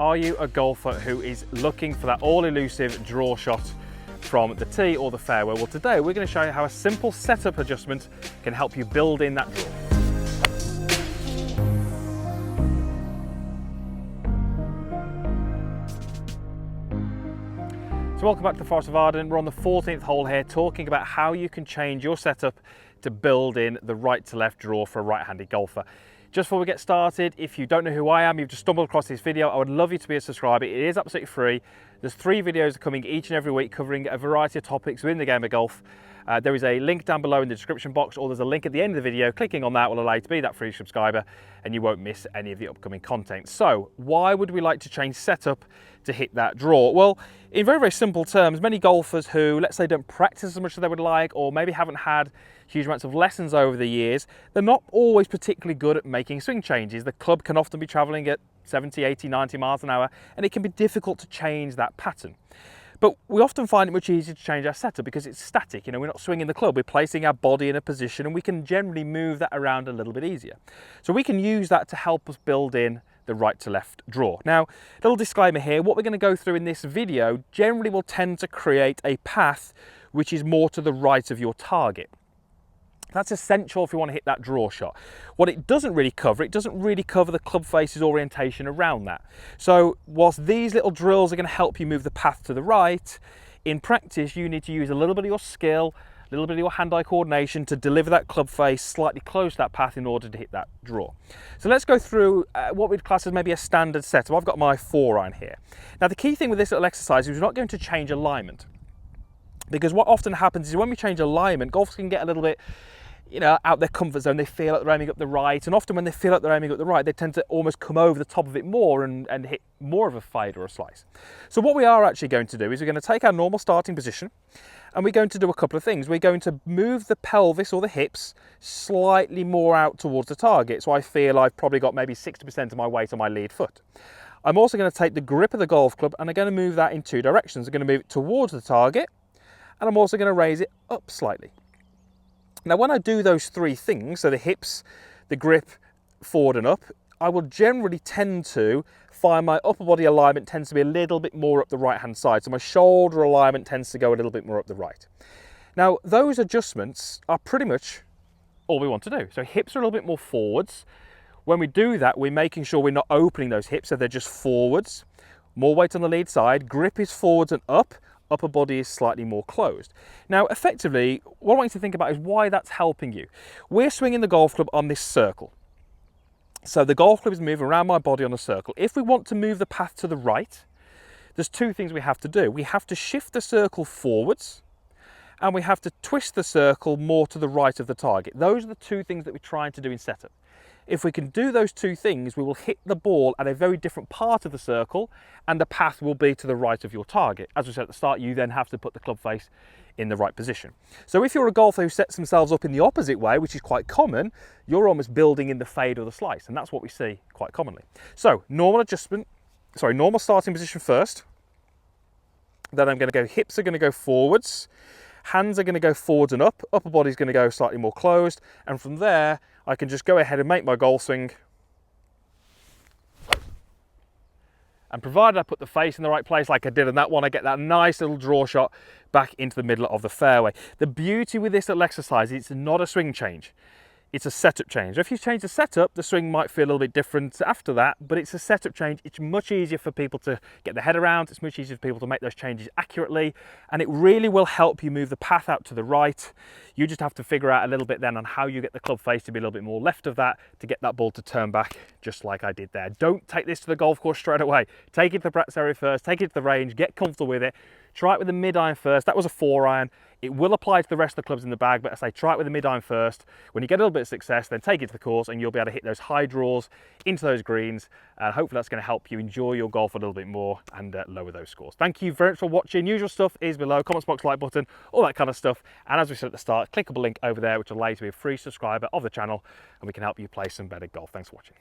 Are you a golfer who is looking for that all-elusive draw shot from the tee or the fairway? Well, today we're going to show you how a simple setup adjustment can help you build in that draw. So welcome back to the Forest of Arden. We're on the 14th hole here, talking about how you can change your setup to build in the right to left draw for a right-handed golfer. Just before we get started, if you don't know who I am, you've just stumbled across this video, I would love you to be a subscriber. It is absolutely free. There's 3 videos coming each and every week covering a variety of topics within the game of golf. There is a link down below in the description box, or there's a link at the end of the video. Clicking on that will allow you to be that free subscriber and you won't miss any of the upcoming content. So why would we like to change setup to hit that draw? Well, in very, very simple terms, many golfers who, let's say, don't practice as much as they would like, or maybe haven't had huge amounts of lessons over the years, they're not always particularly good at making swing changes. The club can often be traveling at 70, 80, 90 miles an hour, and it can be difficult to change that pattern. But we often find it much easier to change our setup because it's static. You know, we're not swinging the club, we're placing our body in a position, and we can generally move that around a little bit easier. So we can use that to help us build in the right to left draw. Now, a little disclaimer here, what we're going to go through in this video generally will tend to create a path which is more to the right of your target. That's essential if you want to hit that draw shot. What it doesn't really cover the club face's orientation around that. So whilst these little drills are going to help you move the path to the right, in practice you need to use a little bit of your skill, a little bit of your hand-eye coordination to deliver that club face slightly close to that path in order to hit that draw. So let's go through what we'd class as maybe a standard setup. I've got my 4-iron here. Now the key thing with this little exercise is we're not going to change alignment, because what often happens is when we change alignment, golfers can get a little bit out their comfort zone. They feel like they're aiming up the right, and often when they feel like they're aiming up the right, they tend to almost come over the top of it more and hit more of a fade or a slice. So what we are actually going to do is we're going to take our normal starting position, and we're going to do a couple of things. We're going to move the pelvis or the hips slightly more out towards the target, so I feel I've probably got maybe 60% of my weight on my lead foot. I'm also going to take the grip of the golf club, and I'm going to move that in 2 directions. I'm going to move it towards the target, and I'm also going to raise it up slightly. Now, when I do those 3 things, so the hips, the grip, forward and up, I will generally tend to find my upper body alignment tends to be a little bit more up the right-hand side. So my shoulder alignment tends to go a little bit more up the right. Now, those adjustments are pretty much all we want to do. So hips are a little bit more forwards. When we do that, we're making sure we're not opening those hips, so they're just forwards. More weight on the lead side, grip is forwards and up. Upper body is slightly more closed. Now, effectively, what I want you to think about is why that's helping you. We're swinging the golf club on this circle. So the golf club is moving around my body on a circle. If we want to move the path to the right, there's 2 things we have to do. We have to shift the circle forwards, and we have to twist the circle more to the right of the target. Those are the 2 things that we're trying to do in setup. If we can do those 2 things, we will hit the ball at a very different part of the circle, and the path will be to the right of your target. As we said at the start, you then have to put the club face in the right position. So if you're a golfer who sets themselves up in the opposite way, which is quite common, you're almost building in the fade or the slice, and that's what we see quite commonly. So normal starting position first. Then I'm going to go, hips are going to go forwards, hands are going to go forwards and up, upper body's going to go slightly more closed, and from there I can just go ahead and make my golf swing. And provided I put the face in the right place like I did in that one, I get that nice little draw shot back into the middle of the fairway. The beauty with this little exercise is it's not a swing change. It's a setup change. If you change the setup, the swing might feel a little bit different after that, but it's a setup change. It's much easier for people to get their head around. It's much easier for people to make those changes accurately, and it really will help you move the path out to the right. You just have to figure out a little bit then on how you get the club face to be a little bit more left of that to get that ball to turn back just like I did there. Don't take this to the golf course straight away. Take it to the practice area first, take it to the range, get comfortable with it. Try it with a mid-iron first. That was a 4-iron. It will apply to the rest of the clubs in the bag, but I say try it with a mid-iron first. When you get a little bit of success, then take it to the course and you'll be able to hit those high draws into those greens. And hopefully that's going to help you enjoy your golf a little bit more and lower those scores. Thank you very much for watching. Usual stuff is below, comments box, like button, all that kind of stuff. And as we said at the start, clickable link over there, which will allow you to be a free subscriber of the channel, and we can help you play some better golf. Thanks for watching.